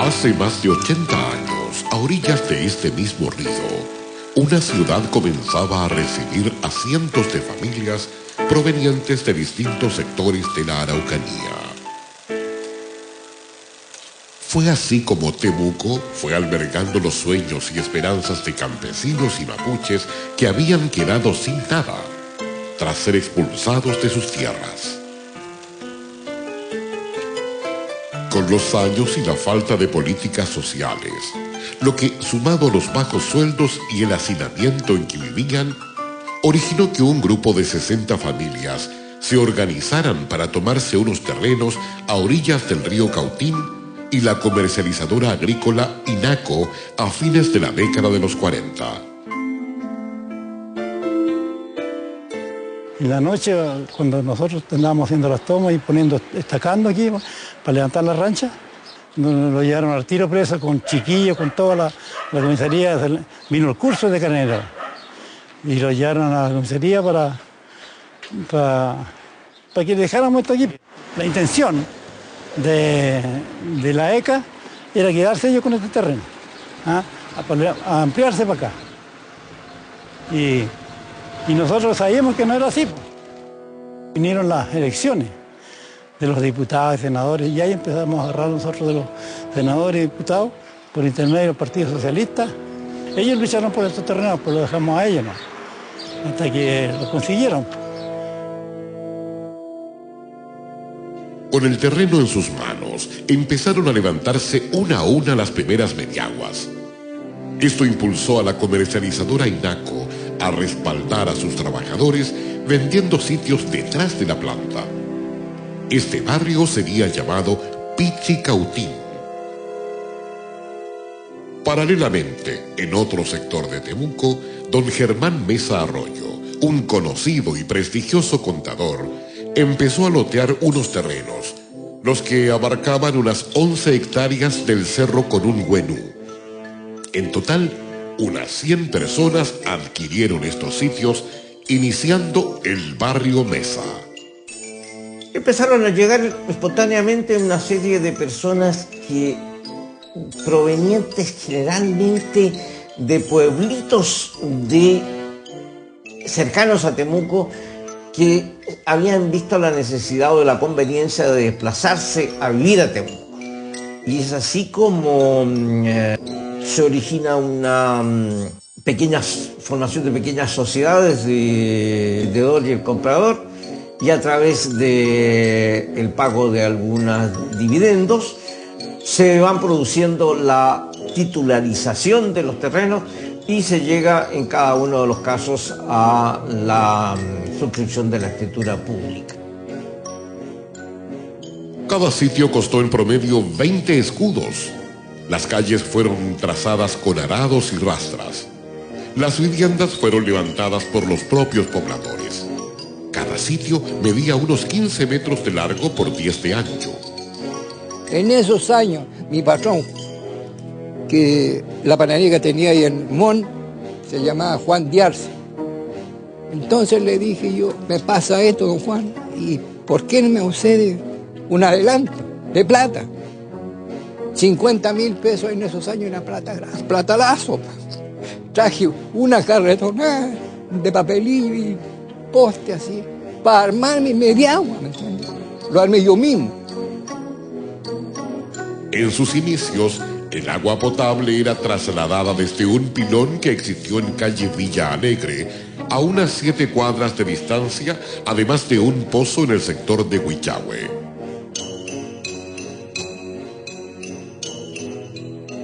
Hace más de 80 años, a orillas de este mismo río, una ciudad comenzaba a recibir a cientos de familias provenientes de distintos sectores de la Araucanía. Fue así como Temuco fue albergando los sueños y esperanzas de campesinos y mapuches que habían quedado sin nada tras ser expulsados de sus tierras. Con los años y la falta de políticas sociales, lo que, sumado a los bajos sueldos y el hacinamiento en que vivían, originó que un grupo de 60 familias se organizaran para tomarse unos terrenos a orillas del río Cautín y la comercializadora agrícola INACO a fines de la década de los 40. En la noche, cuando nosotros andábamos haciendo las tomas y estacando aquí para levantar la rancha, lo llevaron al tiro preso con chiquillos, con toda la comisaría. Vino el curso de carnero y lo llevaron a la comisaría para que dejáramos esto aquí. La intención de la ECA era quedarse ellos con este terreno, a ampliarse para acá. Y nosotros sabíamos que no era así. Vinieron las elecciones de los diputados y senadores y ahí empezamos a agarrar nosotros de los senadores y diputados por intermedio del Partido Socialista. Ellos lucharon por estos terrenos, pues lo dejamos a ellos, ¿no? Hasta que lo consiguieron. Con el terreno en sus manos, empezaron a levantarse una a una las primeras mediaguas. Esto impulsó a la comercializadora INACO a respaldar a sus trabajadores vendiendo sitios detrás de la planta. Este barrio sería llamado Pichicautín. Paralelamente, en otro sector de Temuco, don Germán Mesa Arroyo, un conocido y prestigioso contador, empezó a lotear unos terrenos, los que abarcaban unas 11 hectáreas del cerro Conunguenú. En total, unas 100 personas adquirieron estos sitios, iniciando el barrio Mesa. Empezaron a llegar espontáneamente una serie de personas que, provenientes generalmente de pueblitos cercanos a Temuco, que habían visto la necesidad o la conveniencia de desplazarse a vivir a Temuco. Y es así como se origina una pequeña formación de pequeñas sociedades de deudor y el comprador, y a través del pago de algunos dividendos se van produciendo la titularización de los terrenos y se llega en cada uno de los casos a la suscripción de la escritura pública. Cada sitio costó en promedio 20 escudos. Las calles fueron trazadas con arados y rastras. Las viviendas fueron levantadas por los propios pobladores. Cada sitio medía unos 15 metros de largo por 10 de ancho. En esos años, mi patrón, que la panadería que tenía ahí en Mon, se llamaba Juan Diarse. Entonces le dije yo, me pasa esto, don Juan, ¿y por qué no me concede un adelanto de plata? 50.000 pesos en esos años, una platalazo. Traje una carretona de papelillo y poste así, para armarme media agua, ¿me entiendes? Lo armé yo mismo. En sus inicios, el agua potable era trasladada desde un pilón que existió en calle Villa Alegre a unas 7 cuadras de distancia, además de un pozo en el sector de Huichahue.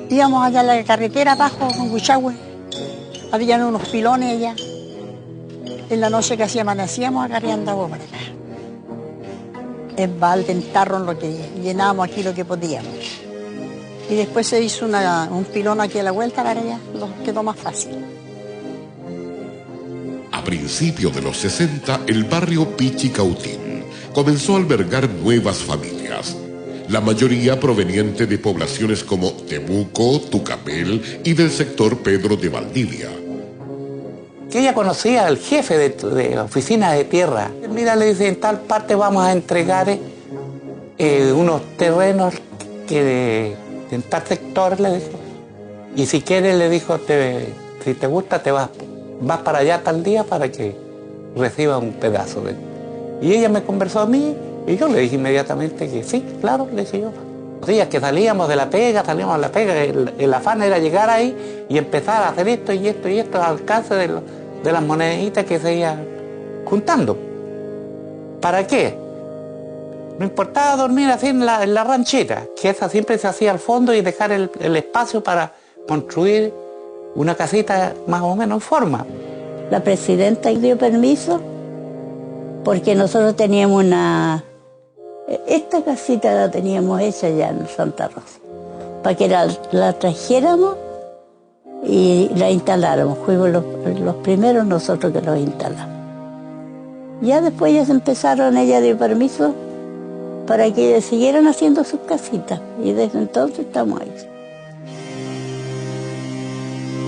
Íbamos allá a la carretera abajo con Huichahue. Habían unos pilones allá. En la noche casi amanecíamos agarreando agua para acá. En balde, en tarro, en lo que llenábamos aquí lo que podíamos. Y después se hizo un pilón aquí a la vuelta para allá, lo quedó más fácil. A principios de los 60, el barrio Pichicautín comenzó a albergar nuevas familias, la mayoría proveniente de poblaciones como Temuco, Tucapel y del sector Pedro de Valdivia. Que ella conocía al jefe de oficina de tierra. Mira, le dice, en tal parte vamos a entregar unos terrenos que en tal sector, le dijo. Y si quieres, le dijo, si te gusta, te vas para allá tal día para que reciba un pedazo de... Y ella me conversó a mí y yo le dije inmediatamente que sí, claro, le dije yo. Los días que salíamos de la pega, el afán era llegar ahí y empezar a hacer esto y esto y esto al alcance de las moneditas que se iban juntando. ¿Para qué? No importaba dormir así en la ranchera, que esa siempre se hacía al fondo y dejar el espacio para construir una casita más o menos en forma. La presidenta dio permiso porque nosotros teníamos esta casita la teníamos hecha ya en Santa Rosa, para que la trajéramos y la instaláramos. Fuimos los primeros nosotros que los instalamos. Ya después ellas empezaron, ella dio permiso para que siguieran haciendo sus casitas y desde entonces estamos ahí.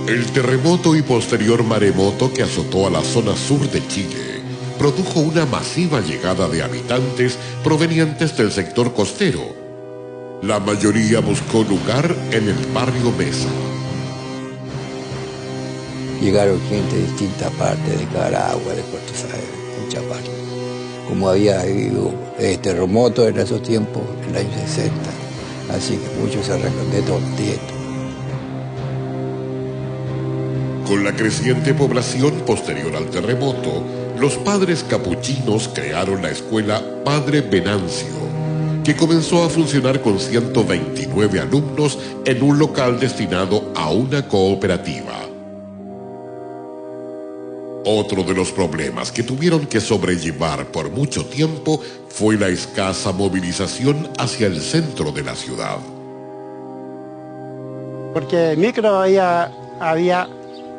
El terremoto y posterior maremoto que azotó a la zona sur de Chile produjo una masiva llegada de habitantes provenientes del sector costero. La mayoría buscó lugar en el barrio Mesa. Llegaron gente de distintas partes, de Caragua, de Puerto Saez, de muchas partes. Como había habido terremotos en esos tiempos, en el año 60, así que muchos se arrancan de todo esto. Con la creciente población posterior al terremoto, los padres capuchinos crearon la escuela Padre Venancio, que comenzó a funcionar con 129 alumnos en un local destinado a una cooperativa. Otro de los problemas que tuvieron que sobrellevar por mucho tiempo fue la escasa movilización hacia el centro de la ciudad. Porque micro había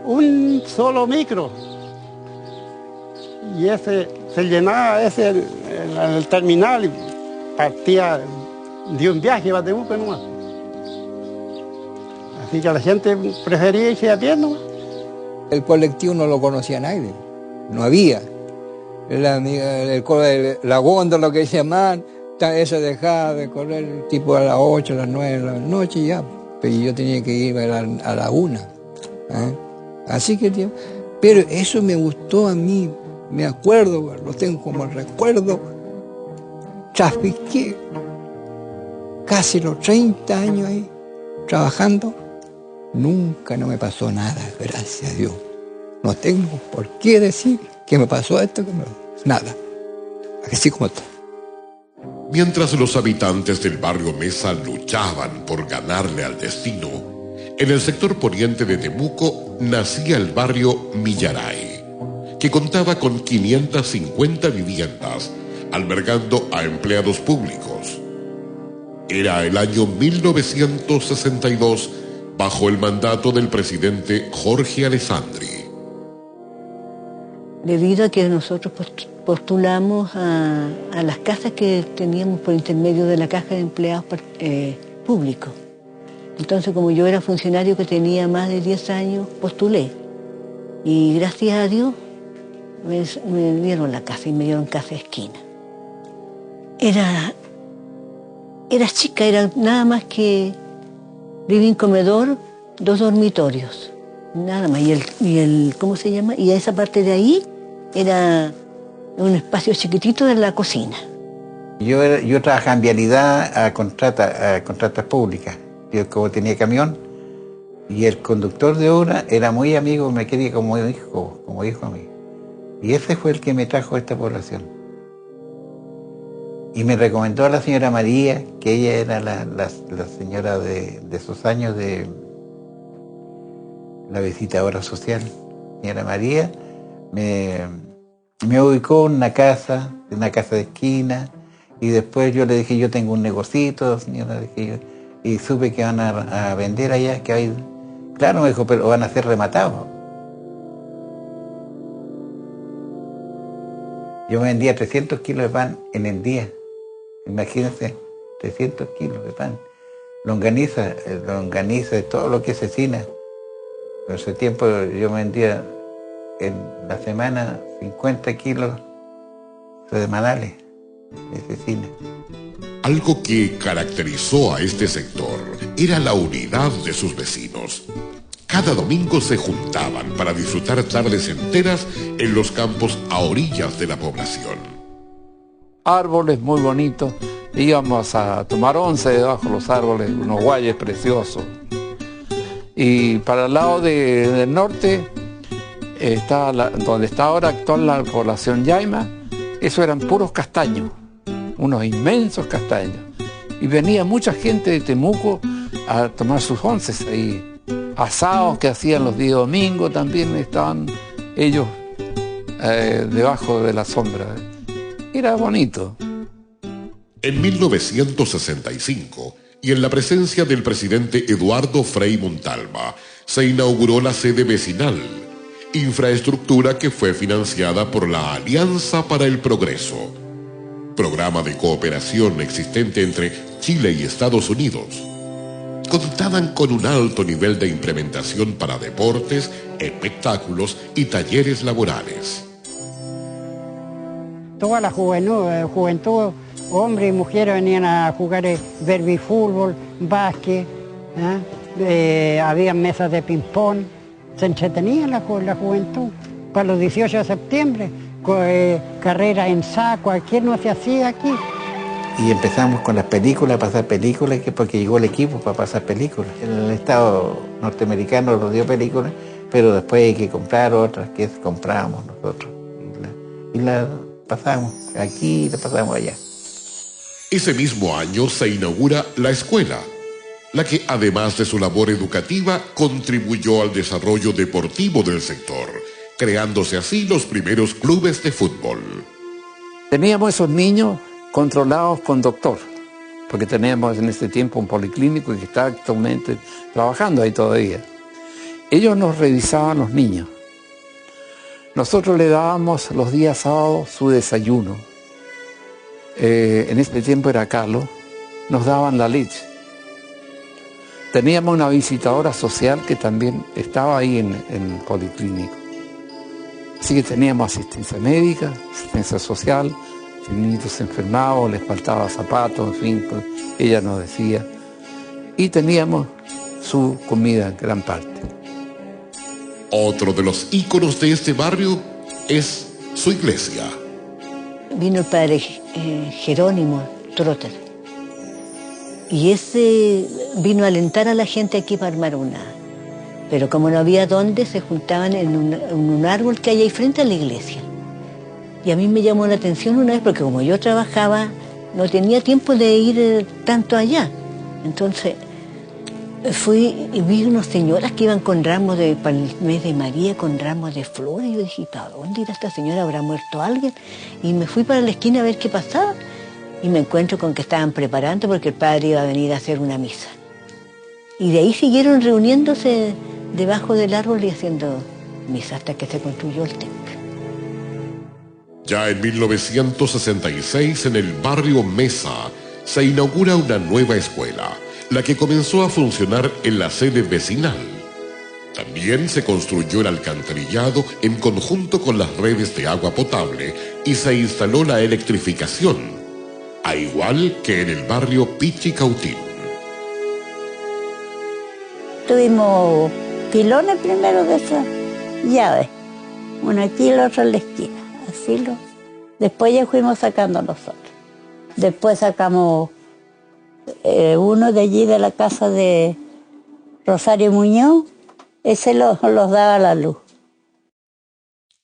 un solo micro y ese se llenaba en el terminal y partía de un viaje a Temuco nomás. Así que la gente prefería irse a pie nomás. El colectivo no lo conocía nadie, no había. La góndola, lo que se llamaban, esa dejaba de correr tipo a las 8, a las 9 de la noche y ya. Pero yo tenía que ir a la 1. Así que, pero eso me gustó a mí, me acuerdo, lo tengo como recuerdo. Trafiqué casi los 30 años ahí, trabajando. Nunca no me pasó nada, gracias a Dios. No tengo por qué decir que me pasó esto, nada. Así como está. Mientras los habitantes del barrio Mesa luchaban por ganarle al destino, en el sector poniente de Temuco nacía el barrio Millaray, que contaba con 550 viviendas, albergando a empleados públicos. Era el año 1962, bajo el mandato del presidente Jorge Alessandri. Debido a que nosotros postulamos a las casas que teníamos por intermedio de la Caja de Empleados Públicos. Entonces, como yo era funcionario que tenía más de 10 años, postulé. Y gracias a Dios me dieron la casa y me dieron casa esquina. Era chica, era nada más que living, comedor, 2 dormitorios, nada más. Y el ¿cómo se llama? Y a esa parte de ahí era un espacio chiquitito de la cocina. Yo trabajaba en vialidad a contratas públicas. Yo como tenía camión y el conductor de obra era muy amigo, me quería como hijo a mí. Y ese fue el que me trajo a esta población. Y me recomendó a la señora María, que ella era la señora de esos años de la visitadora social. Señora María me ubicó en una casa de esquina, y después yo le dije, yo tengo un negocito, señora, dije yo, y supe que van a vender allá, que hay... Claro, me dijo, pero van a ser rematados. Yo me vendía 300 kilos de pan en el día. Imagínense, 300 kilos de pan. Longaniza, todo lo que es cecina. En ese tiempo yo me vendía en la semana 50 kilos semanales de cecina. Algo que caracterizó a este sector era la unidad de sus vecinos. Cada domingo se juntaban para disfrutar tardes enteras en los campos a orillas de la población. Árboles muy bonitos. Íbamos a tomar once debajo de los árboles, unos guayes preciosos. Y para el lado del norte, donde está ahora actual la población Yaima, eso eran puros castaños, unos inmensos castaños. Y venía mucha gente de Temuco a tomar sus onces ahí. Asados que hacían los días domingos también estaban ellos debajo de la sombra. Era bonito. En 1965, y en la presencia del presidente Eduardo Frei Montalva, se inauguró la sede vecinal, infraestructura que fue financiada por la Alianza para el Progreso, programa de cooperación existente entre Chile y Estados Unidos. Contaban con un alto nivel de implementación para deportes, espectáculos y talleres laborales. Toda la juventud, hombres y mujeres venían a jugar verbifútbol, básquet, había mesas de ping-pong, se entretenía la juventud. Para los 18 de septiembre, carreras en saco, ¿quién no se hacía aquí? Y empezamos con las películas, a pasar películas, porque llegó el equipo para pasar películas. El Estado norteamericano nos dio películas, pero después hay que comprar otras que comprábamos nosotros. Y la pasamos aquí y la pasamos allá. Ese mismo año se inaugura la escuela, la que además de su labor educativa contribuyó al desarrollo deportivo del sector, creándose así los primeros clubes de fútbol. Teníamos esos niños controlados con doctor, porque teníamos en ese tiempo un policlínico que está actualmente trabajando ahí todavía. Ellos nos revisaban los niños. Nosotros le dábamos los días sábados su desayuno. En este tiempo era calo, nos daban la leche. Teníamos una visitadora social que también estaba ahí en el policlínico. Así que teníamos asistencia médica, asistencia social. Si el niño se enfermaba o les faltaba zapatos, en fin, pues ella nos decía. Y teníamos su comida en gran parte. Otro de los íconos de este barrio es su iglesia. Vino el padre Jerónimo Trotter. Y ese vino a alentar a la gente aquí para armar una. Pero como no había dónde, se juntaban en un árbol que hay ahí frente a la iglesia. Y a mí me llamó la atención una vez, porque como yo trabajaba, no tenía tiempo de ir tanto allá. Entonces fui y vi unas señoras que iban con ramos para el mes de María, con ramos de flores. Y yo dije, ¿para dónde irá esta señora? ¿Habrá muerto alguien? Y me fui para la esquina a ver qué pasaba. Y me encuentro con que estaban preparando porque el padre iba a venir a hacer una misa. Y de ahí siguieron reuniéndose debajo del árbol y haciendo misa hasta que se construyó el templo. Ya en 1966, en el barrio Mesa, se inaugura una nueva escuela, la que comenzó a funcionar en la sede vecinal. También se construyó el alcantarillado en conjunto con las redes de agua potable y se instaló la electrificación, a igual que en el barrio Pichicautín. Tuvimos pilones primero de esas llaves, una aquí y la otra en la esquina. Después ya fuimos sacando nosotros. Después sacamos uno de allí de la casa de Rosario Muñoz, ese los daba la luz.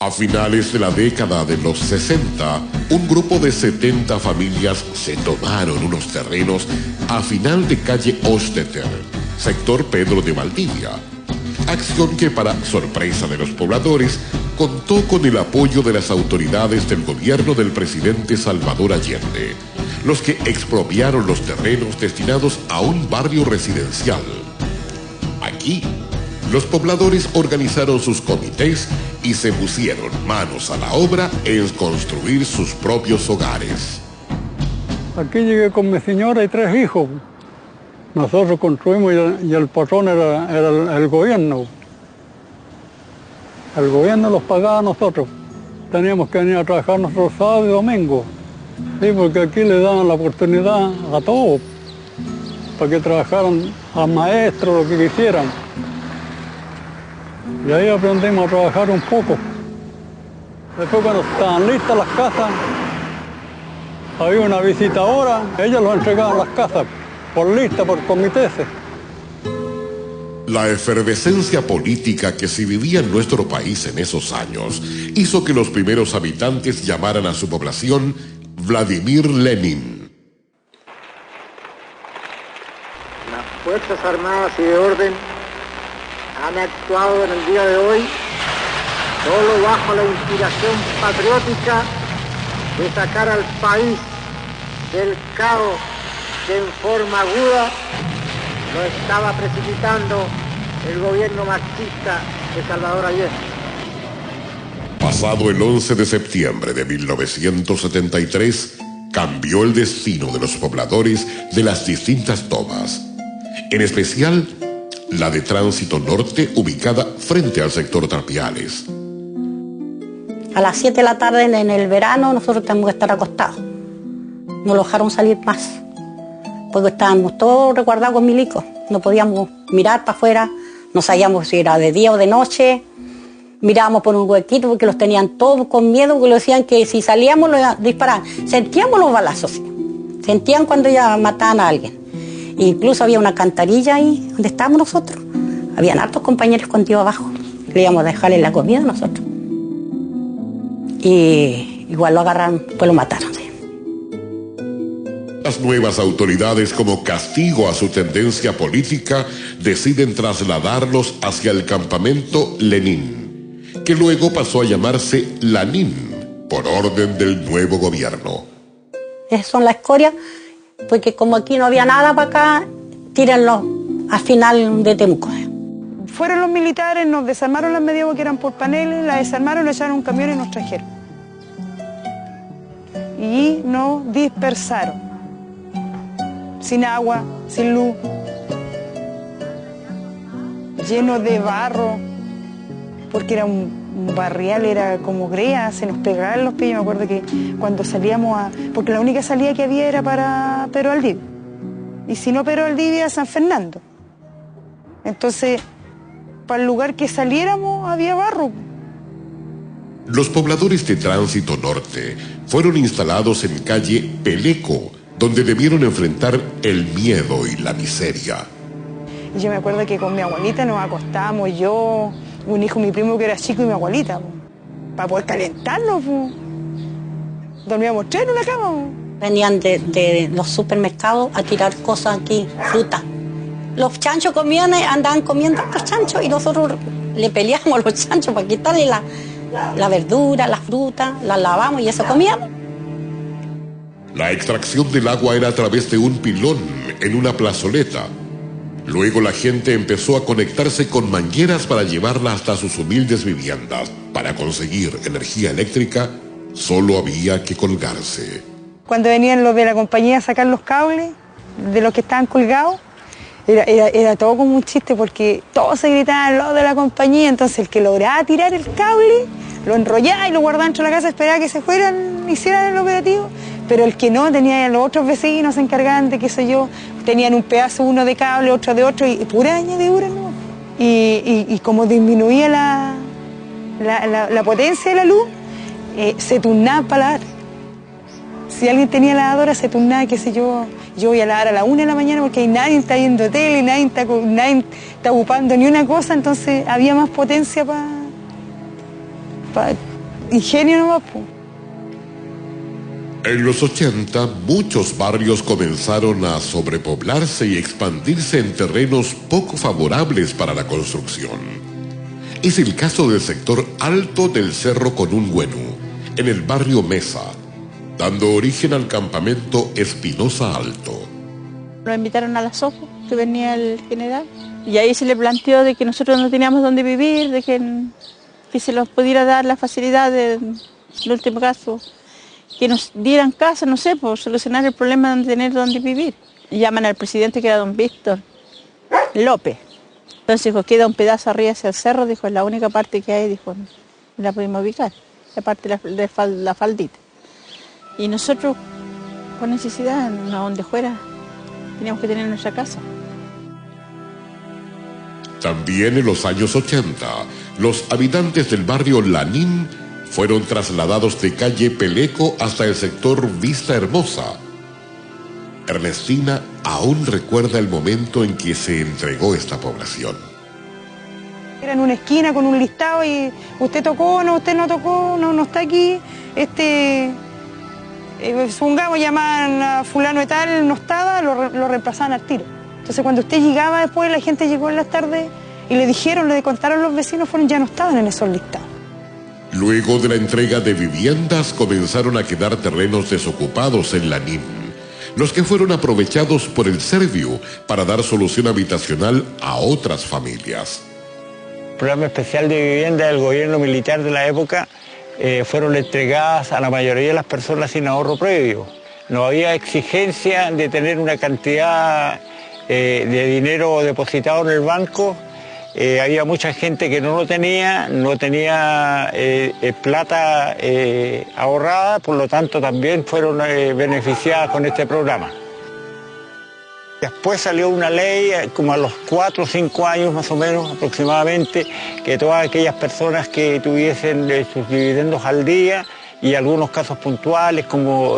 A finales de la década de los 60, un grupo de 70 familias se tomaron unos terrenos a final de calle Osteter, sector Pedro de Valdivia. Acción que, para sorpresa de los pobladores, contó con el apoyo de las autoridades del gobierno del presidente Salvador Allende, los que expropiaron los terrenos destinados a un barrio residencial. Aquí, los pobladores organizaron sus comités y se pusieron manos a la obra en construir sus propios hogares. Aquí llegué con mi señora y 3 hijos. Nosotros construimos y el patrón era el gobierno. El gobierno los pagaba a nosotros. Teníamos que venir a trabajar nosotros sábado y domingo. Sí, porque aquí le daban la oportunidad a todos. para que trabajaran a maestros, lo que quisieran. Y ahí aprendimos a trabajar un poco. Después cuando estaban listas las casas, había una visitadora, ellos los entregaban las casas por lista, por comités. La efervescencia política que se vivía en nuestro país en esos años hizo que los primeros habitantes llamaran a su población Vladimir Lenin. Las Fuerzas Armadas y de Orden han actuado en el día de hoy solo bajo la inspiración patriótica de sacar al país del caos que en forma aguda lo estaba precipitando el gobierno marxista de Salvador Allende. Pasado el 11 de septiembre de 1973, cambió el destino de los pobladores de las distintas tomas, en especial la de Tránsito Norte, ubicada frente al sector Tapiales. A las 7 de la tarde en el verano nosotros tenemos que estar acostados. No lo dejaron salir más, porque estábamos todos resguardados con milicos. No podíamos mirar para afuera, no sabíamos si era de día o de noche. Mirábamos por un huequito porque los tenían todos con miedo, porque les decían que si salíamos los disparaban. Sentíamos los balazos, ¿sí? Sentían cuando ya mataban a alguien. E incluso había una cantarilla ahí donde estábamos nosotros. Habían hartos compañeros escondidos abajo. Queríamos dejarles la comida a nosotros. Y igual lo agarraron, pues lo mataron. ¿Sí? Las nuevas autoridades, como castigo a su tendencia política, deciden trasladarlos hacia el campamento Lenin, que luego pasó a llamarse Lanín, por orden del nuevo gobierno. Esas son las escorias, porque como aquí no había nada para acá, tírenlo al final de Temuco. Fueron los militares, nos desarmaron las medidas que eran por paneles, las desarmaron, nos echaron un camión y nos trajeron. Y nos dispersaron. Sin agua, sin luz, lleno de barro, porque era un barrial, era como grea, se nos pegaban los pies. Yo me acuerdo que cuando salíamos porque la única salida que había era para Pedro Valdivia, y si no Pedro Valdivia, San Fernando. Entonces, para el lugar que saliéramos había barro. Los pobladores de Tránsito Norte fueron instalados en calle Peleco, donde debieron enfrentar el miedo y la miseria. Y yo me acuerdo que con mi abuelita nos acostábamos, yo, un hijo, mi primo que era chico y mi abuelita, para poder calentarnos. Dormíamos tres en una cama. Venían de los supermercados a tirar cosas aquí, fruta. Los chanchos comían, andaban comiendo los chanchos y nosotros le peleamos a los chanchos para quitarle la verdura, la fruta, la lavamos y eso comíamos. La extracción del agua era a través de un pilón en una plazoleta. Luego la gente empezó a conectarse con mangueras para llevarla hasta sus humildes viviendas. Para conseguir energía eléctrica, solo había que colgarse. Cuando venían los de la compañía a sacar los cables de los que estaban colgados, era todo como un chiste, porque todos se gritaban los de la compañía. Entonces el que lograba tirar el cable lo enrollaba y lo guardaba dentro de la casa, esperaba que se fueran, hicieran el operativo. Pero el que no, tenía los otros vecinos, se encargaban de, qué sé yo, tenían un pedazo uno de cable, otro de otro, y pura añadidura, ¿no? Y como disminuía la potencia de la luz, se turnaba para lavar. Si alguien tenía lavadora, se turnaba, qué sé yo voy a lavar a la 1 de la mañana porque ahí nadie está viendo tele, nadie está ocupando ni una cosa, entonces había más potencia para ingenio nomás, pues. En los 80, muchos barrios comenzaron a sobrepoblarse y expandirse en terrenos poco favorables para la construcción. Es el caso del sector alto del Cerro Conungüenú, en el barrio Mesa, dando origen al campamento Espinosa Alto. Nos invitaron a la SOFO, que venía el general, y ahí se le planteó de que nosotros no teníamos dónde vivir, de que se nos pudiera dar la facilidad en el último caso, que nos dieran casa, no sé, por solucionar el problema de tener dónde vivir. Llaman al presidente, que era don Víctor López. Entonces dijo, queda un pedazo arriba hacia el cerro, dijo, es la única parte que hay, dijo, la pudimos ubicar, la parte de la faldita. Y nosotros, por necesidad, no donde fuera, teníamos que tener en nuestra casa. También en los años 80, los habitantes del barrio Lanín fueron trasladados de calle Peleco hasta el sector Vista Hermosa. Ernestina aún recuerda el momento en que se entregó esta población. Era en una esquina con un listado y usted tocó, no, usted no tocó, no está aquí. Supongamos, llamaban a fulano de tal, no estaba, lo reemplazaban al tiro. Entonces cuando usted llegaba después, la gente llegó en las tardes y le contaron los vecinos, ya no estaban en esos listados. Luego de la entrega de viviendas, comenzaron a quedar terrenos desocupados en Lanín, los que fueron aprovechados por el Serviu para dar solución habitacional a otras familias. El programa especial de vivienda del gobierno militar de la época fueron entregadas a la mayoría de las personas sin ahorro previo. No había exigencia de tener una cantidad de dinero depositado en el banco. Había mucha gente que no lo tenía, plata ahorrada, por lo tanto también fueron beneficiadas con este programa. Después salió una ley, como a los 4 o 5 años más o menos aproximadamente, que todas aquellas personas que tuviesen sus dividendos al día y algunos casos puntuales como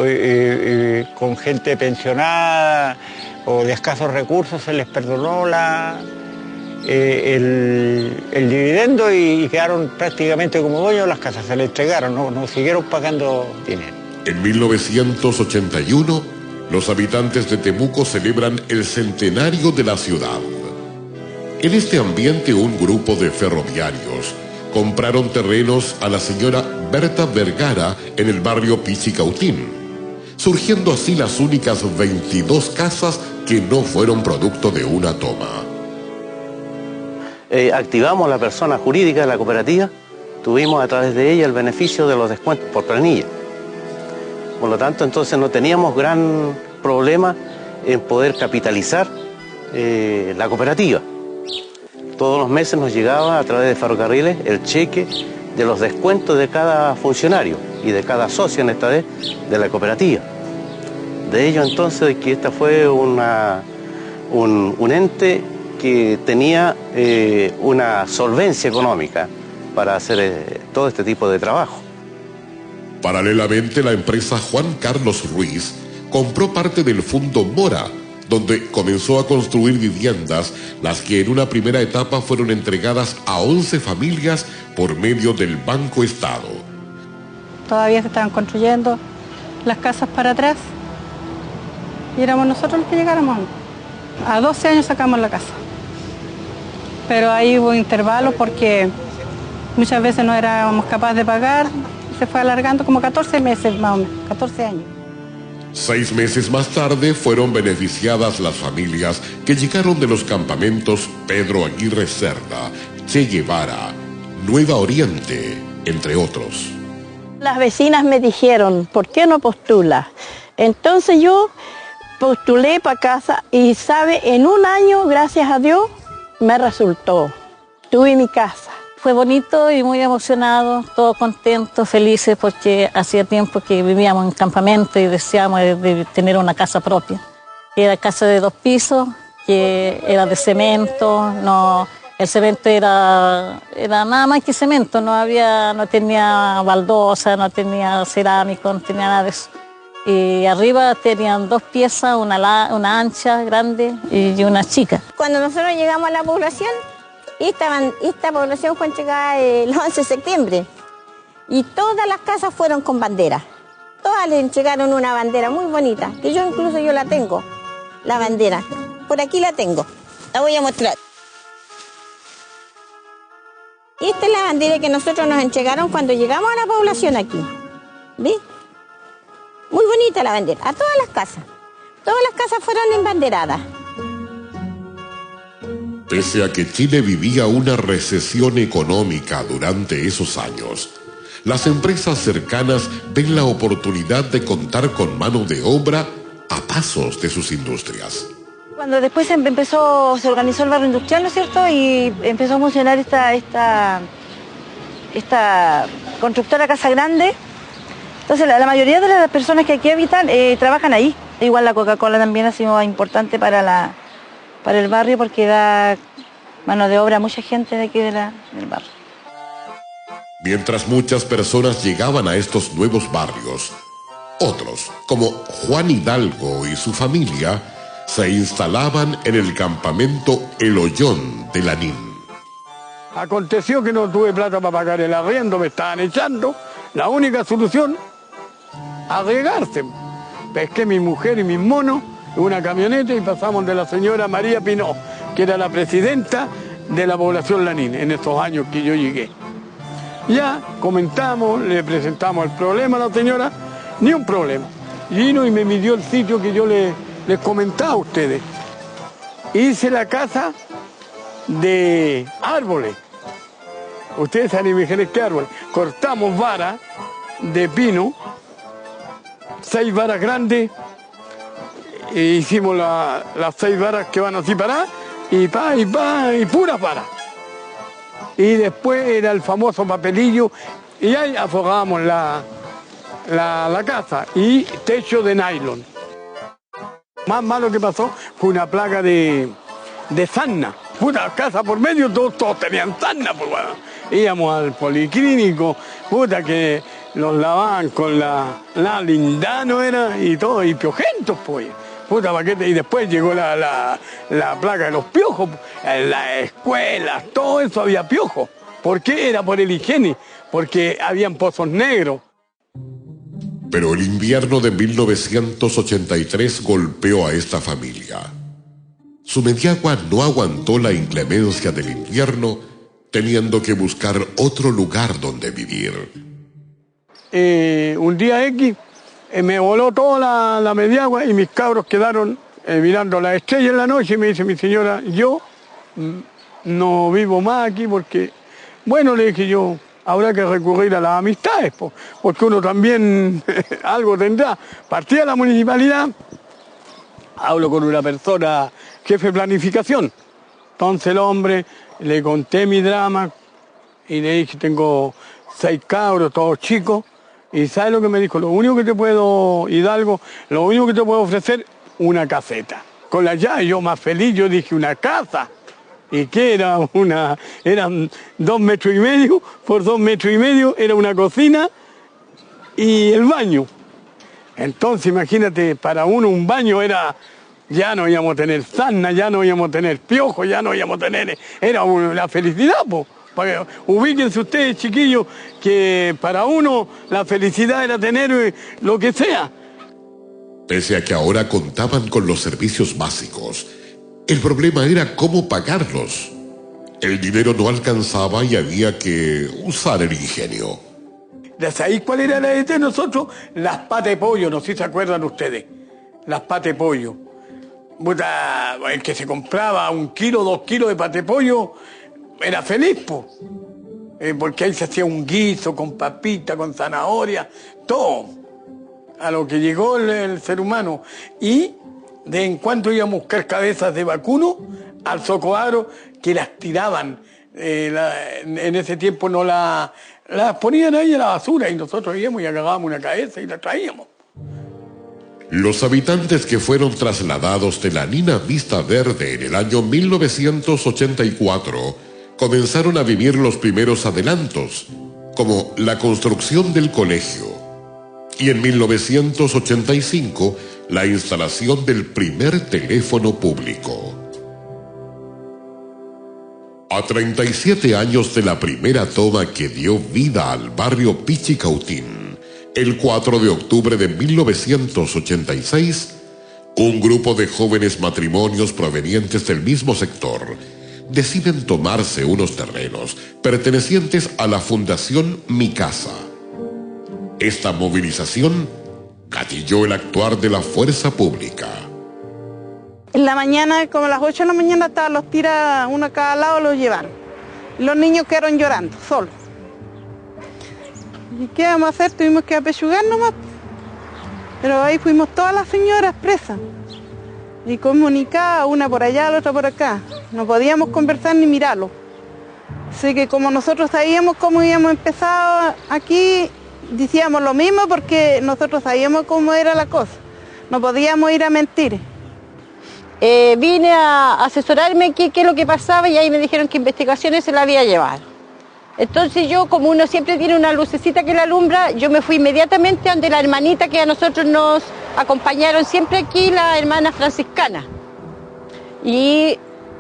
con gente pensionada o de escasos recursos, se les perdonó el dividendo y quedaron prácticamente como dueños de las casas, se les entregaron, no siguieron pagando dinero. En 1981, los habitantes de Temuco celebran el centenario de la ciudad. En este ambiente, un grupo de ferroviarios compraron terrenos a la señora Berta Vergara en el barrio Pichicautín, surgiendo así las únicas 22 casas que no fueron producto de una toma. Activamos la persona jurídica de la cooperativa, tuvimos a través de ella el beneficio de los descuentos por planilla. Por lo tanto, entonces no teníamos gran problema en poder capitalizar la cooperativa. Todos los meses nos llegaba a través de ferrocarriles el cheque de los descuentos de cada funcionario y de cada socio, en esta vez, de la cooperativa. De ello entonces que esta fue un ente que tenía una solvencia económica para hacer todo este tipo de trabajo. Paralelamente, la empresa Juan Carlos Ruiz compró parte del Fundo Mora, donde comenzó a construir viviendas, las que en una primera etapa fueron entregadas a 11 familias por medio del Banco Estado. Todavía se estaban construyendo las casas para atrás y éramos nosotros los que llegáramos. A 12 años sacamos la casa. Pero ahí hubo intervalos porque muchas veces no éramos capaces de pagar. Se fue alargando como 14 meses más o menos, 14 años. 6 meses más tarde fueron beneficiadas las familias que llegaron de los campamentos Pedro Aguirre Cerda, Che Guevara, Nueva Oriente, entre otros. Las vecinas me dijeron, ¿por qué no postulas? Entonces yo postulé para casa y, ¿sabe? En un año, gracias a Dios, me resultó. Tuve mi casa. Fue bonito y muy emocionado, todos contentos, felices, porque hacía tiempo que vivíamos en campamento y deseábamos de tener una casa propia. Era casa de 2 pisos, que era de cemento, el cemento era nada más que cemento, no tenía baldosa, no tenía cerámico, no tenía nada de eso. Y arriba tenían 2 piezas, una ancha, grande y una chica. Cuando nosotros llegamos a la población, esta población fue entregada el 11 de septiembre y todas las casas fueron con bandera. Todas le entregaron una bandera muy bonita, que yo la tengo, la bandera. Por aquí la tengo, la voy a mostrar. Y esta es la bandera que nosotros nos entregaron cuando llegamos a la población aquí. ¿Ves? Muy bonita la bandera, a todas las casas. Todas las casas fueron embanderadas. Pese a que Chile vivía una recesión económica durante esos años, las empresas cercanas ven la oportunidad de contar con mano de obra a pasos de sus industrias. Cuando después se organizó el barrio industrial, ¿no es cierto? Y empezó a funcionar esta constructora Casa Grande. Entonces la mayoría de las personas que aquí habitan trabajan ahí, Igual la Coca-Cola también ha sido importante para el barrio porque da mano de obra a mucha gente de aquí del barrio. Mientras muchas personas llegaban a estos nuevos barrios, otros, como Juan Hidalgo y su familia, se instalaban en el campamento El Ollón de Lanín. Aconteció que no tuve plata para pagar el arriendo, me estaban echando. La única solución, arriesgarse. Pesqué mi mujer y mis monos en una camioneta y pasamos de la señora María Pinó, que era la presidenta de la población Lanín en estos años que yo llegué. Ya comentamos, le presentamos el problema a la señora, ni un problema. Vino y me midió el sitio que yo les comentaba a ustedes. Hice la casa de árboles. Ustedes saben imaginar qué árbol. Cortamos varas de pino, 6 varas grandes, e hicimos las 6 varas que van así para y puras varas. Y después era el famoso papelillo y ahí afogábamos la casa y techo de nylon. Más malo que pasó fue una plaga de sarna. Puta, casa por medio, todos tenían sarna, pues bueno. Íbamos al policlínico, puta, que los lavaban con la lindano era y todo, y piojentos, pues. Puta paquete, y después llegó la plaga de los piojos, en las escuelas, todo eso había piojos. ¿Por qué? Era por el higiene, porque habían pozos negros. Pero el invierno de 1983 golpeó a esta familia. Sumediagua no aguantó la inclemencia del invierno, teniendo que buscar otro lugar donde vivir. Un día X me voló toda la Mediagua y mis cabros quedaron mirando las estrellas en la noche y me dice mi señora, yo no vivo más aquí porque, bueno, le dije yo, habrá que recurrir a las amistades, porque uno también algo tendrá. Partí a la municipalidad, hablo con una persona, jefe de planificación. Entonces el hombre, le conté mi drama y le dije, tengo 6 cabros, todos chicos. Y ¿sabe lo que me dijo? Lo único que te puedo, Hidalgo, lo único que te puedo ofrecer, una caseta. Con la llave, yo más feliz, yo dije, una casa. ¿Y qué era? Eran 2 metros y medio por 2 metros y medio, era una cocina y el baño. Entonces, imagínate, para uno un baño era, ya no íbamos a tener sarna, ya no íbamos a tener piojos, ya no íbamos a tener, era la felicidad, po. Ubíquense ustedes, chiquillos, que para uno la felicidad era tener lo que sea. Pese a que ahora contaban con los servicios básicos, el problema era cómo pagarlos. El dinero no alcanzaba y había que usar el ingenio. ¿Sabéis cuál era la de nosotros? Las patas de pollo, no sé si se acuerdan ustedes. Las patas de pollo. El que se compraba 1 kilo, 2 kilos de pata de pollo era feliz, porque ahí se hacía un guiso con papita, con zanahoria, todo. A lo que llegó el ser humano. Y de en cuanto íbamos a buscar cabezas de vacuno al Socoaro, que las tiraban. En ese tiempo no las ponían ahí a la basura y nosotros íbamos y agarrábamos una cabeza y la traíamos. Los habitantes que fueron trasladados de Lanín a Vista Verde en el año 1984 comenzaron a vivir los primeros adelantos, como la construcción del colegio, y en 1985 la instalación del primer teléfono público. A 37 años de la primera toma que dio vida al barrio Pichicautín, el 4 de octubre de 1986, un grupo de jóvenes matrimonios provenientes del mismo sector deciden tomarse unos terrenos pertenecientes a la Fundación Mi Casa. Esta movilización gatilló el actuar de la fuerza pública. En la mañana, como a las 8 de la mañana, estaban los tiras, uno a cada lado, los llevaron. Los niños quedaron llorando, solos. ¿Y qué vamos a hacer? Tuvimos que apechugar nomás. Pero ahí fuimos todas las señoras presas. Y comunicadas, una por allá, la otra por acá. No podíamos conversar ni mirarlo. Así que como nosotros sabíamos cómo habíamos empezado aquí, decíamos lo mismo porque nosotros sabíamos cómo era la cosa. no podíamos ir a mentir. Vine a asesorarme qué es lo que pasaba y ahí me dijeron que investigaciones se la había llevado. Entonces yo, como uno siempre tiene una lucecita que la alumbra, yo me fui inmediatamente ante la hermanita que a nosotros nos acompañaron siempre aquí, la hermana franciscana. Y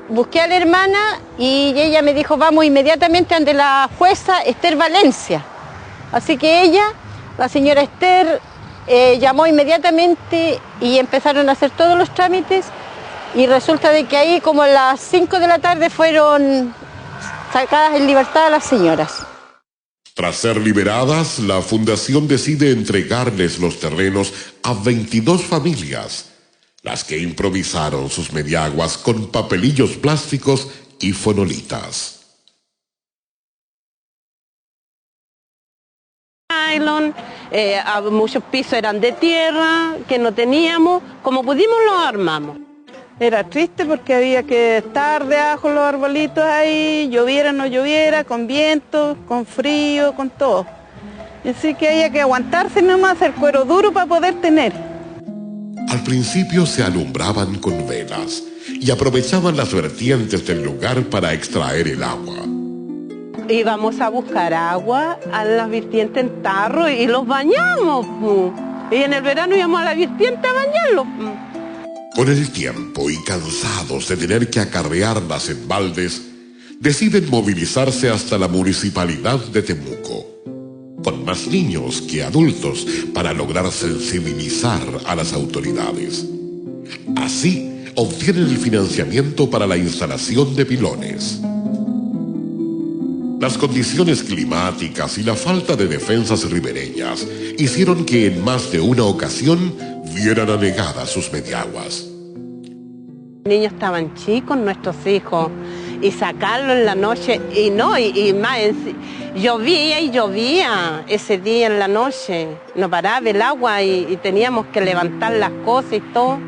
busqué a la hermana y ella me dijo, vamos inmediatamente ante la jueza Esther Valencia. Así que ella, la señora Esther, llamó inmediatamente y empezaron a hacer todos los trámites y resulta de que ahí como a las 5 de la tarde fueron sacadas en libertad a las señoras. Tras ser liberadas, la fundación decide entregarles los terrenos a 22 familias, las que improvisaron sus mediaguas con papelillos plásticos y fonolitas. Muchos pisos eran de tierra que no teníamos, como pudimos los armamos. Era triste porque había que estar debajo de los arbolitos ahí, lloviera o no lloviera, con viento, con frío, con todo. Así que había que aguantarse nomás, hacer cuero duro para poder tener. Al principio se alumbraban con velas y aprovechaban las vertientes del lugar para extraer el agua. Íbamos a buscar agua a las vertientes en tarro y los bañamos. Y en el verano íbamos a la vertiente a bañarlos. Con el tiempo y cansados de tener que acarrearlas en baldes, deciden movilizarse hasta la municipalidad de Temuco, con más niños que adultos para lograr sensibilizar a las autoridades. Así obtienen el financiamiento para la instalación de pilones. Las condiciones climáticas y la falta de defensas ribereñas hicieron que en más de una ocasión vieran anegadas sus mediaguas. Los niños estaban chicos, nuestros hijos, y sacarlo en la noche, y más, llovía y llovía ese día en la noche, no paraba el agua y teníamos que levantar las cosas y todo.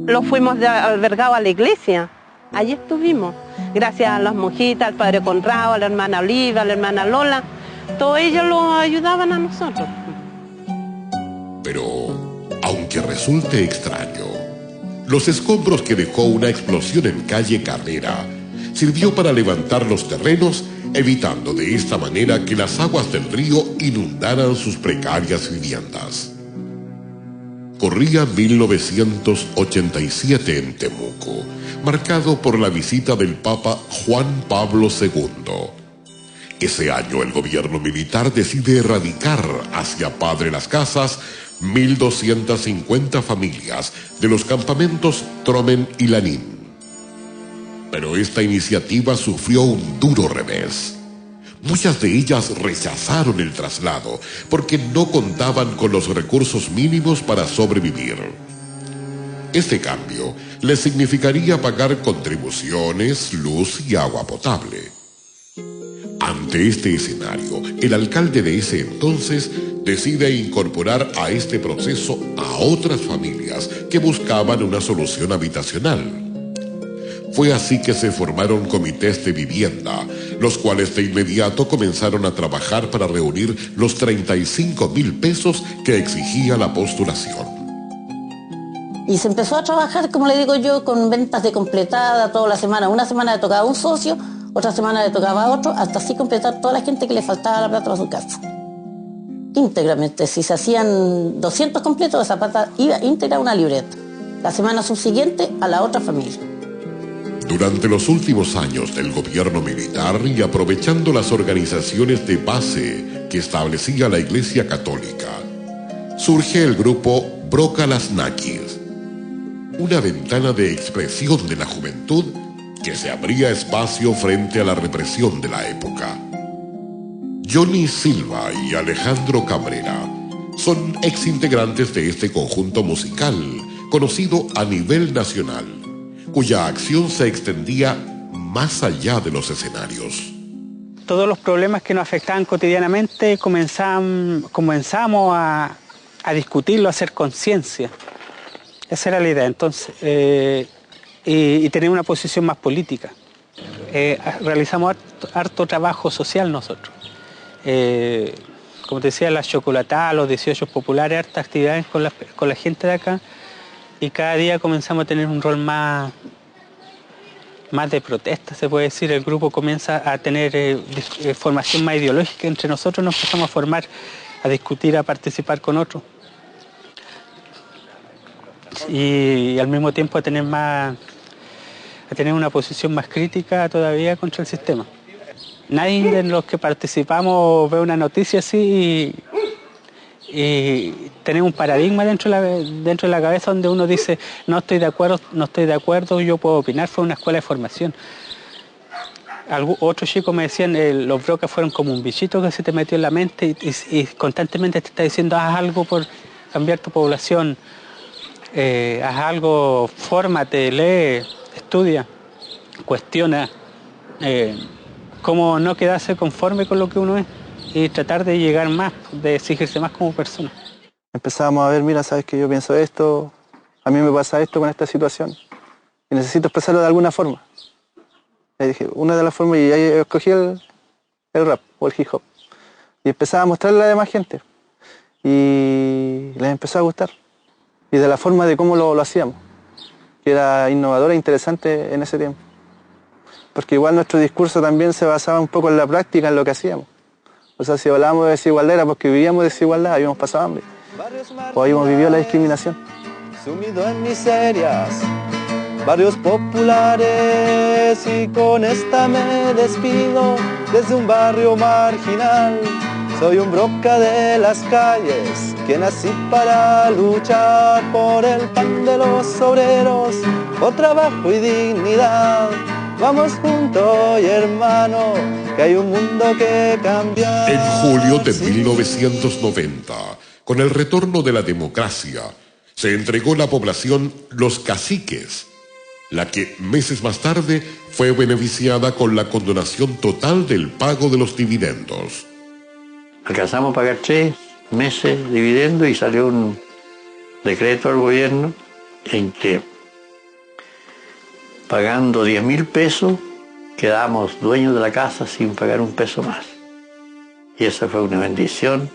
Lo fuimos albergados a la iglesia, allí estuvimos, gracias a las monjitas, al padre Conrado, a la hermana Oliva, a la hermana Lola, todos ellos nos ayudaban a nosotros. Pero, aunque resulte extraño, los escombros que dejó una explosión en calle Carrera sirvió para levantar los terrenos, evitando de esta manera que las aguas del río inundaran sus precarias viviendas. Corría 1987 en Temuco, marcado por la visita del Papa Juan Pablo II. Ese año el gobierno militar decide erradicar hacia Padre Las Casas 1.250 familias de los campamentos Tromen y Lanín. Pero esta iniciativa sufrió un duro revés. Muchas de ellas rechazaron el traslado porque no contaban con los recursos mínimos para sobrevivir. Este cambio les significaría pagar contribuciones, luz y agua potable. Ante este escenario, el alcalde de ese entonces decide incorporar a este proceso a otras familias que buscaban una solución habitacional. Fue así que se formaron comités de vivienda, los cuales de inmediato comenzaron a trabajar para reunir los 35,000 pesos que exigía la postulación. Y se empezó a trabajar, como le digo yo, con ventas de completada toda la semana. Una semana le tocaba a un socio, otra semana le tocaba a otro, hasta así completar toda la gente que le faltaba la plata para su casa. Íntegramente, si se hacían 200 completos, esa plata iba íntegra a una libreta. La semana subsiguiente a la otra familia. Durante los últimos años del gobierno militar y aprovechando las organizaciones de base que establecía la Iglesia Católica, surge el grupo Broca Las Naquis, una ventana de expresión de la juventud que se abría espacio frente a la represión de la época. Johnny Silva y Alejandro Cabrera son exintegrantes de este conjunto musical, conocido a nivel nacional, cuya acción se extendía más allá de los escenarios. Todos los problemas que nos afectaban cotidianamente comenzamos a discutirlo, a hacer conciencia. Esa era la idea, entonces, y tener una posición más política. Realizamos harto trabajo social nosotros, como te decía, las chocolatadas, los 18 populares, hartas actividades con la gente de acá. Y cada día comenzamos a tener un rol más de protesta, se puede decir. El grupo comienza a tener formación más ideológica. Entre nosotros nos empezamos a formar, a discutir, a participar con otros. Y al mismo tiempo a tener una posición más crítica todavía contra el sistema. Nadie de los que participamos ve una noticia así y tenemos un paradigma dentro de la cabeza donde uno dice no estoy de acuerdo, yo puedo opinar. Fue una escuela de formación. Otros chicos me decían, los brocas fueron como un bichito que se te metió en la mente y constantemente te está diciendo haz algo por cambiar tu población, haz algo, fórmate, lee, estudia, cuestiona, cómo no quedarse conforme con lo que uno es y tratar de llegar más, de exigirse más como persona. Empezamos a ver, mira, sabes que yo pienso esto, a mí me pasa esto con esta situación y necesito expresarlo de alguna forma. Le dije, una de las formas, y ahí escogí el rap o el hip hop y empezaba a mostrarle a la demás gente y les empezó a gustar y de la forma de cómo lo hacíamos, que era innovadora e interesante en ese tiempo, porque igual nuestro discurso también se basaba un poco en la práctica, en lo que hacíamos. O sea, si hablábamos de desigualdad era porque vivíamos desigualdad, habíamos pasado hambre o habíamos vivido la discriminación. Sumido en miserias, barrios populares, y con esta me despido desde un barrio marginal. Soy un broca de las calles que nací para luchar por el pan de los obreros, por trabajo y dignidad. Vamos juntos y hermano, que hay un mundo que cambiar. En julio de 1990, con el retorno de la democracia, se entregó a la población Los Caciques, la que meses más tarde fue beneficiada con la condonación total del pago de los dividendos. Alcanzamos a pagar 3 meses de dividendo y salió un decreto del gobierno en que pagando 10.000 pesos quedamos dueños de la casa sin pagar un peso más. Y esa fue una bendición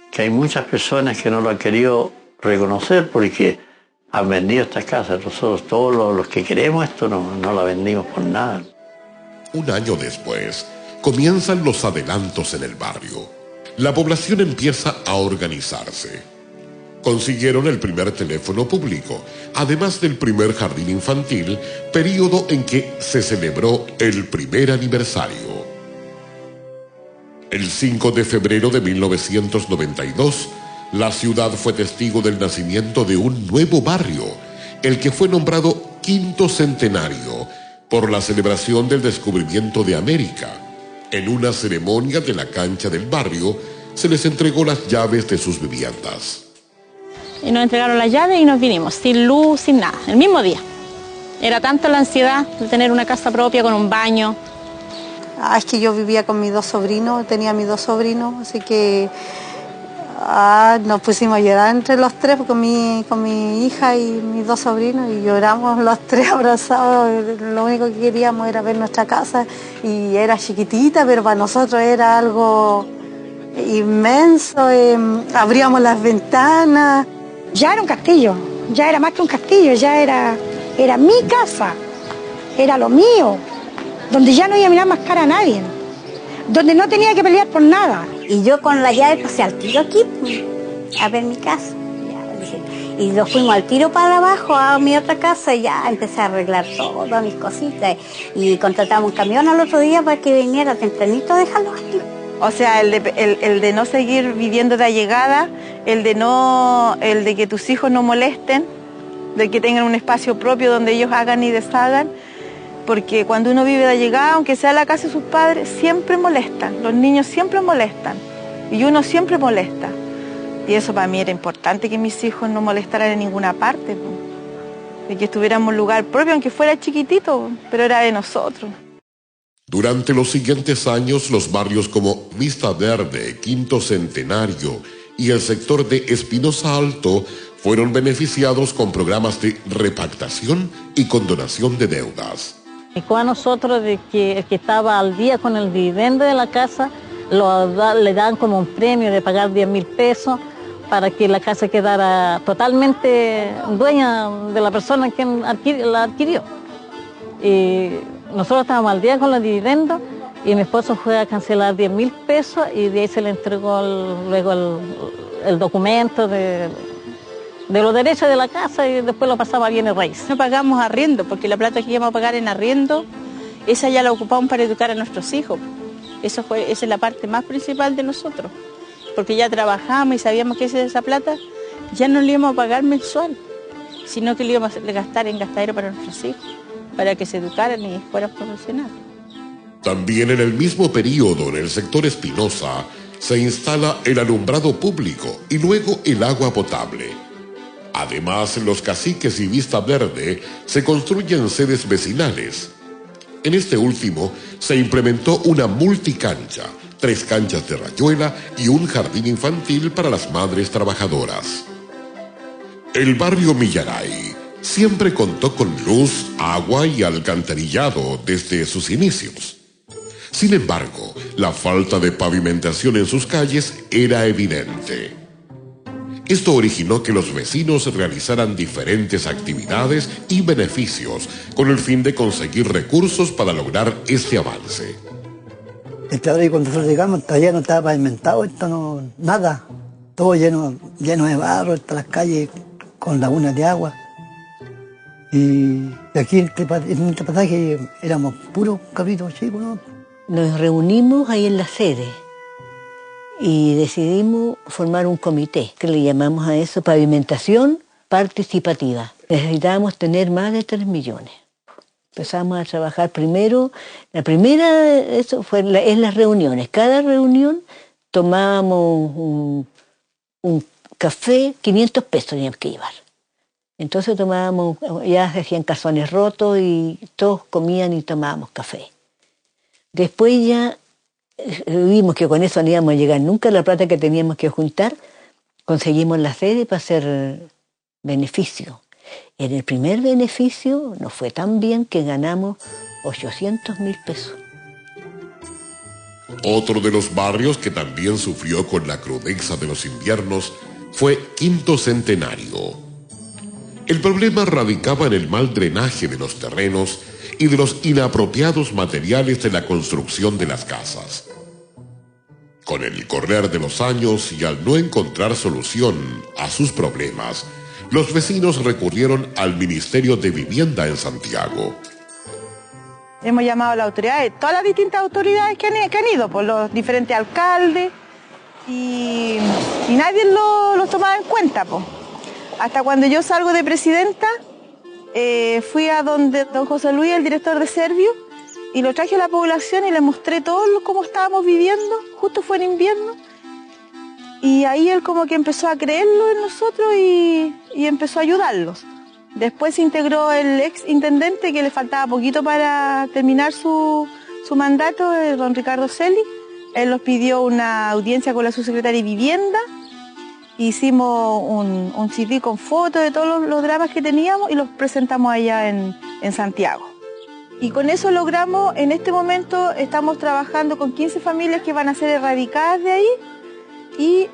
que hay muchas personas que no lo han querido reconocer porque han vendido estas casas. Nosotros todos los que queremos esto no la vendimos por nada. Un año después, comienzan los adelantos en el barrio. La población empieza a organizarse. Consiguieron el primer teléfono público, además del primer jardín infantil, periodo en que se celebró el primer aniversario. El 5 de febrero de 1992, la ciudad fue testigo del nacimiento de un nuevo barrio, el que fue nombrado Quinto Centenario, por la celebración del descubrimiento de América. En una ceremonia de la cancha del barrio, se les entregó las llaves de sus viviendas. Y nos entregaron las llaves y nos vinimos, sin luz, sin nada, el mismo día. Era tanta la ansiedad de tener una casa propia con un baño. Es que yo vivía con mis 2 sobrinos, tenía mis 2 sobrinos, así que nos pusimos a llorar entre los 3 con mi hija y mis 2 sobrinos y lloramos los 3 abrazados. Lo único que queríamos era ver nuestra casa y era chiquitita, pero para nosotros era algo inmenso. Abríamos las ventanas. Ya era un castillo, ya era más que un castillo, ya era mi casa, era lo mío, donde ya no iba a mirar más cara a nadie, donde no tenía que pelear por nada. Y yo con la llave pasé al tiro aquí, a ver mi casa. Y nos fuimos al tiro para abajo a mi otra casa y ya empecé a arreglar todas mis cositas. Y contratamos un camión al otro día para que viniera tempranito a dejarlos aquí. O sea, el de no seguir viviendo de allegada, el de que tus hijos no molesten, de que tengan un espacio propio donde ellos hagan y deshagan, porque cuando uno vive de allegada, aunque sea la casa de sus padres, siempre molestan, los niños siempre molestan y uno siempre molesta. Y eso para mí era importante, que mis hijos no molestaran en ninguna parte, de que estuviéramos en un lugar propio, aunque fuera chiquitito, pero era de nosotros. Durante los siguientes años, los barrios como Vista Verde, Quinto Centenario y el sector de Espinosa Alto fueron beneficiados con programas de repactación y condonación de deudas. Y a nosotros de que el que estaba al día con el dividendo de la casa, le dan como un premio de pagar 10.000 pesos para que la casa quedara totalmente dueña de la persona que la adquirió. Y nosotros estábamos al día con los dividendos y mi esposo fue a cancelar 10.000 pesos y de ahí se le entregó luego el documento de los derechos de la casa y después lo pasaba a bienes raíces. No pagamos arriendo porque la plata que íbamos a pagar en arriendo, esa ya la ocupamos para educar a nuestros hijos. Esa es la parte más principal de nosotros, porque ya trabajamos y sabíamos que esa plata ya no le íbamos a pagar mensual, sino que le íbamos a gastar en gastadero para nuestros hijos, para que se educaran y fueran profesionales. También en el mismo periodo, en el sector Espinosa, se instala el alumbrado público y luego el agua potable. Además, en los Caciques y Vista Verde se construyen sedes vecinales. En este último se implementó una multicancha, 3 canchas de rayuela y un jardín infantil para las madres trabajadoras. El barrio Millaray siempre contó con luz, agua y alcantarillado desde sus inicios. Sin embargo, la falta de pavimentación en sus calles era evidente. Esto originó que los vecinos realizaran diferentes actividades y beneficios con el fin de conseguir recursos para lograr este avance. Cuando nosotros llegamos, todavía no estaba pavimentado, nada. Todo lleno de barro, las calles con lagunas de agua. Y aquí en este pasaje éramos puros cabritos chicos, ¿no? Nos reunimos ahí en la sede y decidimos formar un comité, que le llamamos a eso pavimentación participativa. Necesitábamos tener más de 3 millones. Empezamos a trabajar primero, la primera eso fue en las reuniones. Cada reunión tomábamos un café, 500 pesos teníamos que llevar. Entonces tomábamos, ya se hacían cazones rotos y todos comían y tomábamos café. Después ya vimos que con eso no íbamos a llegar nunca, la plata que teníamos que juntar, conseguimos la sede para hacer beneficio. En el primer beneficio nos fue tan bien que ganamos 800.000 pesos. Otro de los barrios que también sufrió con la crudeza de los inviernos fue Quinto Centenario. El problema radicaba en el mal drenaje de los terrenos y de los inapropiados materiales de la construcción de las casas. Con el correr de los años y al no encontrar solución a sus problemas, los vecinos recurrieron al Ministerio de Vivienda en Santiago. Hemos llamado a las autoridades, todas las distintas autoridades que han ido, por los diferentes alcaldes, y nadie los tomaba en cuenta, po. Hasta cuando yo salgo de presidenta, fui a donde don José Luis, el director de Servio, y lo traje a la población y le mostré todo cómo estábamos viviendo, justo fue en invierno, y ahí él como que empezó a creerlo en nosotros y empezó a ayudarlos. Después se integró el ex intendente, que le faltaba poquito para terminar su mandato, don Ricardo Celi. Él nos pidió una audiencia con la subsecretaria de Vivienda. Hicimos un CD con fotos de todos los dramas que teníamos y los presentamos allá en Santiago. Y con eso logramos, en este momento estamos trabajando con 15 familias que van a ser erradicadas de ahí. Y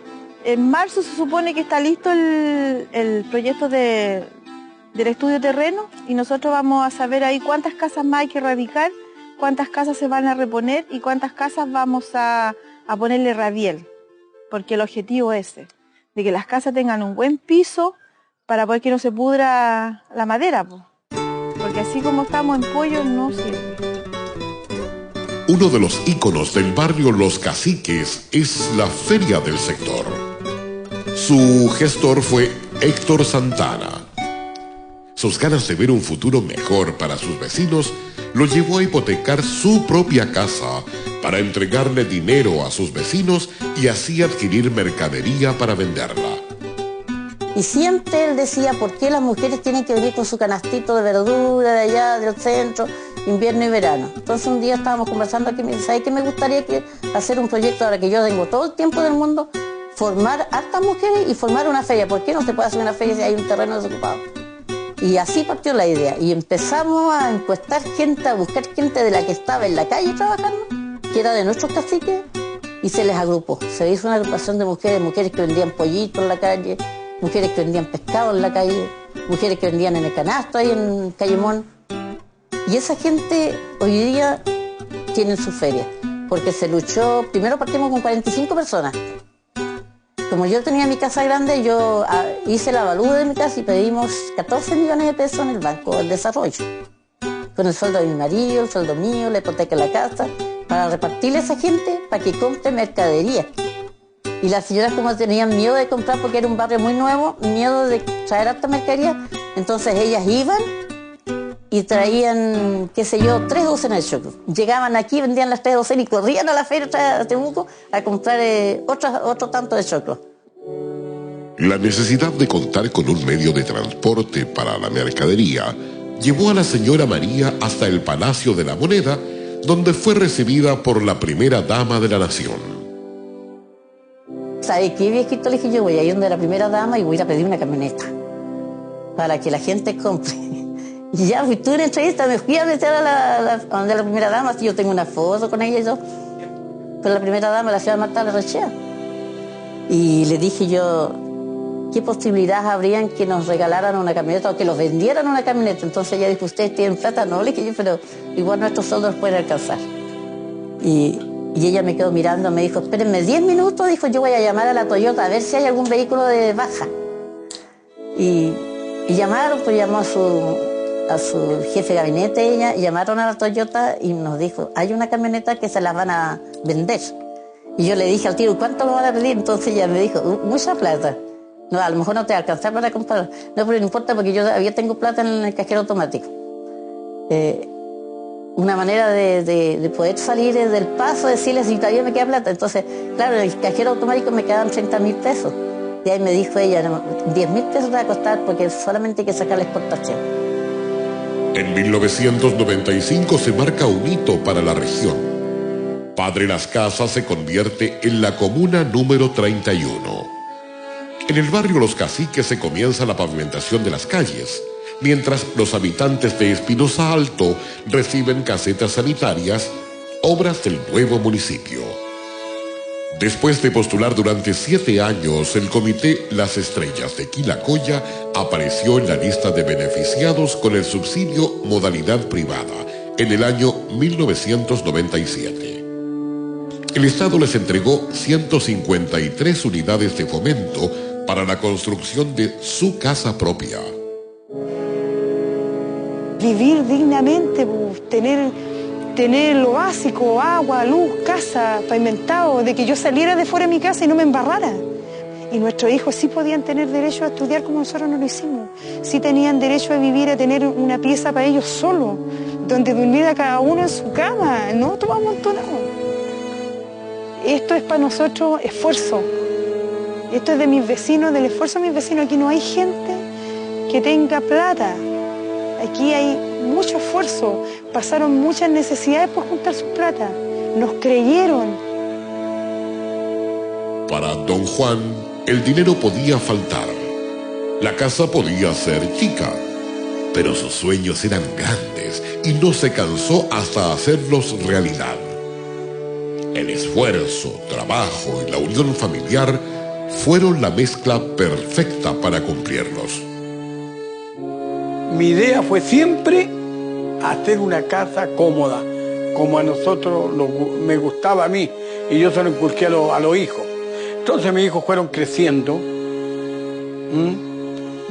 en marzo se supone que está listo el proyecto del estudio terreno y nosotros vamos a saber ahí cuántas casas más hay que erradicar, cuántas casas se van a reponer y cuántas casas vamos a ponerle radiel, porque el objetivo es ese, de que las casas tengan un buen piso para poder que no se pudra la madera, porque así como estamos en pollo no sirve. Uno de los íconos del barrio Los Caciques es la feria del sector. Su gestor fue Héctor Santana. Sus ganas de ver un futuro mejor para sus vecinos lo llevó a hipotecar su propia casa para entregarle dinero a sus vecinos y así adquirir mercadería para venderla. Y siempre él decía, ¿por qué las mujeres tienen que venir con su canastito de verdura de allá, del centro, invierno y verano? Entonces un día estábamos conversando aquí y me dice, ¿sabes qué me gustaría hacer un proyecto ahora que yo tengo todo el tiempo del mundo? Formar hartas mujeres y formar una feria. ¿Por qué no se puede hacer una feria si hay un terreno desocupado? Y así partió la idea. Y empezamos a encuestar gente, a buscar gente de la que estaba en la calle trabajando, que era de nuestros caciques, y se les agrupó. Se hizo una agrupación de mujeres que vendían pollitos en la calle, mujeres que vendían pescado en la calle, mujeres que vendían en el canasto ahí en Callemón. Y esa gente hoy día tiene su feria, porque se luchó, primero partimos con 45 personas. Como yo tenía mi casa grande, yo hice la avalúo de mi casa y pedimos 14 millones de pesos en el Banco del Desarrollo. Con el sueldo de mi marido, el sueldo mío, la hipoteca de la casa, para repartirle a esa gente para que compre mercadería. Y las señoras, como tenían miedo de comprar porque era un barrio muy nuevo, miedo de traer harta mercadería, entonces ellas iban y traían, qué sé yo, 3 docenas de choclos. Llegaban aquí, vendían las 3 docenas y corrían a la feria de Temuco a comprar otro tanto de choclos. La necesidad de contar con un medio de transporte para la mercadería llevó a la señora María hasta el Palacio de la Moneda, donde fue recibida por la primera dama de la nación. ¿Sabe qué, viejito? Le dije, yo voy a ir donde la primera dama y voy a ir a pedir una camioneta para que la gente compre. Y ya fui, tuve una entrevista, me fui a meter a donde la primera dama, si yo tengo una foto con ella y todo. Pero la primera dama, la señora Marta Larrechea. Y le dije yo, ¿qué posibilidades habrían que nos regalaran una camioneta o que los vendieran una camioneta? Entonces ella dijo, ¿ustedes tienen plata? No, le dije yo, pero igual nuestros sueldos los pueden alcanzar. Y ella me quedó mirando, me dijo, espérenme 10 minutos, dijo, yo voy a llamar a la Toyota a ver si hay algún vehículo de baja. Y llamaron, pues llamó a su jefe de gabinete, ella, llamaron a la Toyota y nos dijo, hay una camioneta que se la van a vender. Y yo le dije al tío, ¿cuánto lo van a pedir? Entonces ella me dijo, mucha plata. No, a lo mejor no te va a alcanzar para comprar. No, pero no importa porque yo todavía tengo plata en el cajero automático. Una manera de poder salir del paso, decirles si todavía me queda plata. Entonces, claro, en el cajero automático me quedaban 30.000 pesos. Y ahí me dijo ella, 10.000 pesos te va a costar porque solamente hay que sacar la exportación. En 1995 se marca un hito para la región. Padre Las Casas se convierte en la comuna número 31. En el barrio Los Caciques se comienza la pavimentación de las calles, mientras los habitantes de Espinosa Alto reciben casetas sanitarias, obras del nuevo municipio. Después de postular durante 7 años, el comité Las Estrellas de Quilacoya apareció en la lista de beneficiados con el subsidio modalidad privada en el año 1997. El Estado les entregó 153 unidades de fomento para la construcción de su casa propia. Vivir dignamente, tener lo básico, agua, luz, casa, pavimentado, de que yo saliera de fuera de mi casa y no me embarrara. Y nuestros hijos sí podían tener derecho a estudiar como nosotros no lo hicimos. Sí tenían derecho a vivir, a tener una pieza para ellos solos, donde durmiera cada uno en su cama, no todo amontonado. Esto es para nosotros esfuerzo. Esto es de mis vecinos, del esfuerzo de mis vecinos. Aquí no hay gente que tenga plata. Aquí hay mucho esfuerzo, pasaron muchas necesidades por juntar su plata, nos creyeron. Para don Juan, el dinero podía faltar, la casa podía ser chica, pero sus sueños eran grandes y no se cansó hasta hacerlos realidad. El esfuerzo, trabajo y la unión familiar fueron la mezcla perfecta para cumplirlos. Mi idea fue siempre hacer una casa cómoda, como a nosotros me gustaba a mí, y yo se lo inculqué a los hijos. Entonces mis hijos fueron creciendo.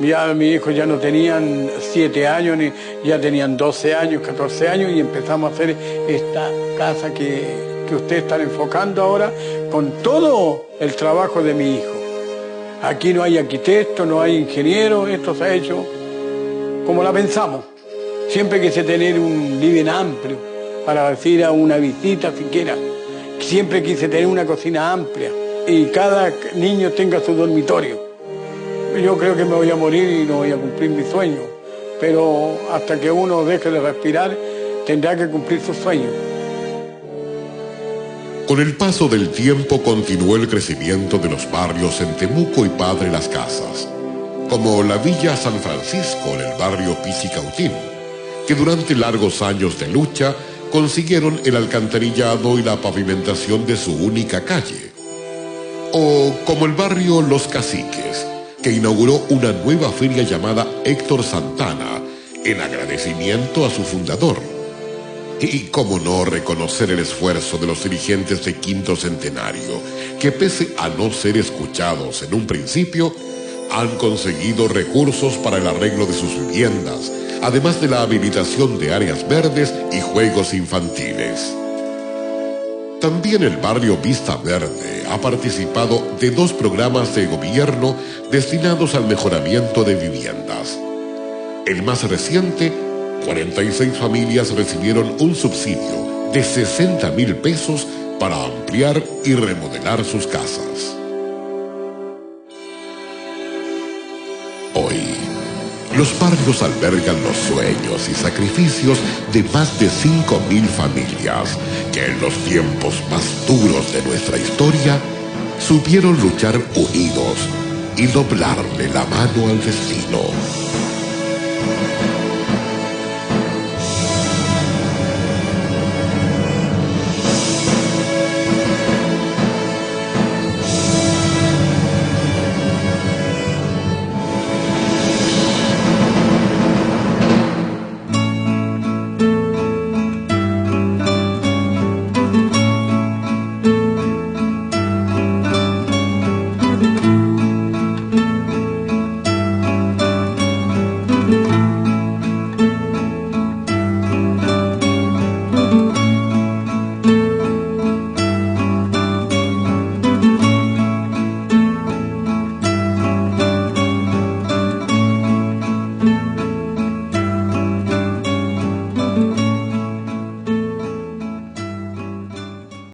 Ya mis hijos ya no tenían 7 años, ya tenían 12 años, 14 años, y empezamos a hacer esta casa que ustedes están enfocando ahora, con todo el trabajo de mi hijo. Aquí no hay arquitecto, no hay ingeniero, esto se ha hecho como la pensamos. Siempre quise tener un living amplio para decir a una visita siquiera. Siempre quise tener una cocina amplia y cada niño tenga su dormitorio. Yo creo que me voy a morir y no voy a cumplir mi sueño, pero hasta que uno deje de respirar tendrá que cumplir sus sueños. Con el paso del tiempo continuó el crecimiento de los barrios en Temuco y Padre Las Casas, como la Villa San Francisco en el barrio Pichicautín, que durante largos años de lucha consiguieron el alcantarillado y la pavimentación de su única calle. O como el barrio Los Caciques, que inauguró una nueva feria llamada Héctor Santana, en agradecimiento a su fundador. Y cómo no reconocer el esfuerzo de los dirigentes de Quinto Centenario, que pese a no ser escuchados en un principio, han conseguido recursos para el arreglo de sus viviendas, además de la habilitación de áreas verdes y juegos infantiles. También el barrio Vista Verde ha participado de 2 programas de gobierno destinados al mejoramiento de viviendas. El más reciente, 46 familias recibieron un subsidio de 60.000 pesos para ampliar y remodelar sus casas. Hoy, los barrios albergan los sueños y sacrificios de más de 5.000 familias que en los tiempos más duros de nuestra historia supieron luchar unidos y doblarle la mano al destino.